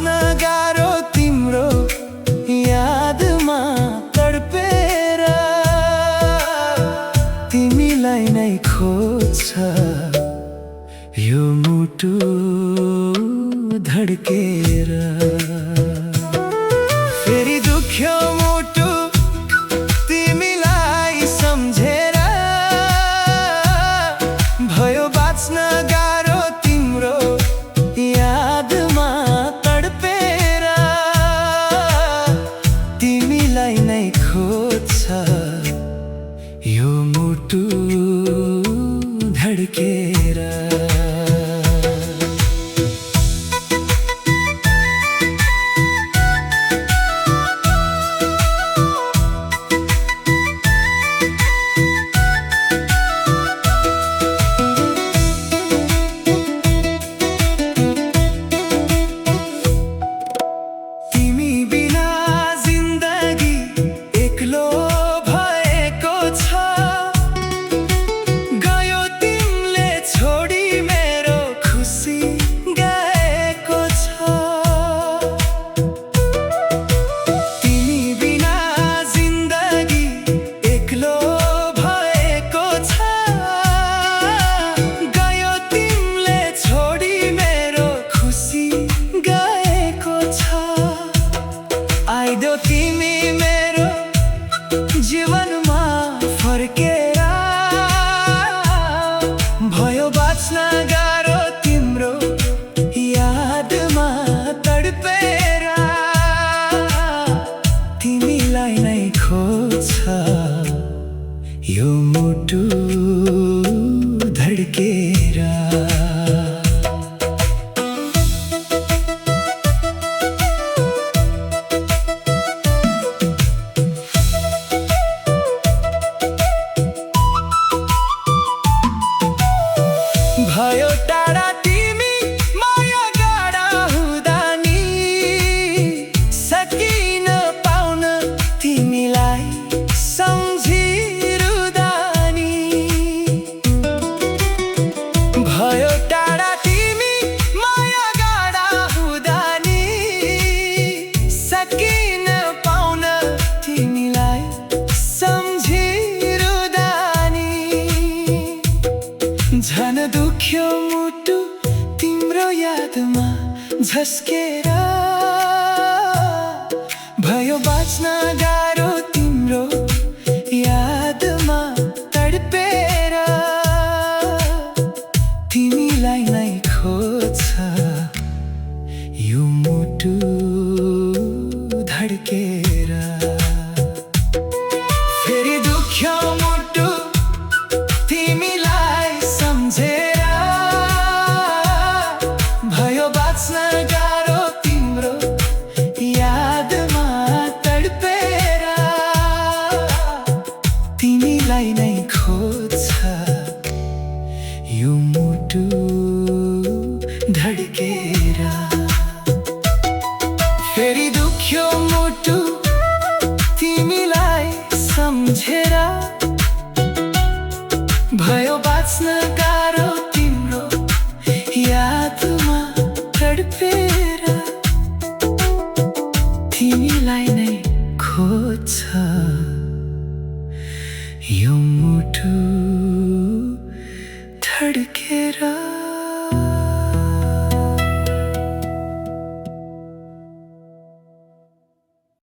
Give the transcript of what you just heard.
बाँच्न गाह्रो तिम्रो यादमा तडपेर तिमीलाई नै खोज्छ यो मुटु धड्केर। फेरि दुख्यो मुटु तिमीलाई सम्झेर भयो बाँच्न गाह्रो तिम्रो यादमा तडपेर तिमीलाई नै खोज्छ यो मुटु धड्केर। आइदेऊ तिमी मेरो जीवनमा फर्केर भयो बाँच्न गाह्रो तिम्रो यादमा तडपेर तिमीलाई नै खोज्छ यो मुटु धड्केर। भयो टाढा तिमी माया गाढा हुँदा नि सकिन पाउन तिमीलाई सम्झिरुँदा नि। भयो टाढा तिमी माया गाढा हुँदा नि सकिन पाउन तिमीलाई सम्झिरुँदा नि। झन दुख्यो मुटु तिम्रो यादमा झस्केर भयो बाँच्न गाह्रो तिम्रो यादमा तडपेर तिमीलाई नै खोज्छ यो मुटु धड्केर। फेरि दुख्यो मुटु तिमीलाई सम्झेर भयो बाँच्न गाह्रो तिम्रो यादमा तडपेर तिमीलाई नै खोज्छ यो मुटु धड्केर। फेरि दुख्यो मुटु तिमीलाई सम्झेर भयो बाँच्न गाह्रो तिम्रो यादमा तडपेर तिमीलाई नै खोज्छ यो मुटु धड्केर।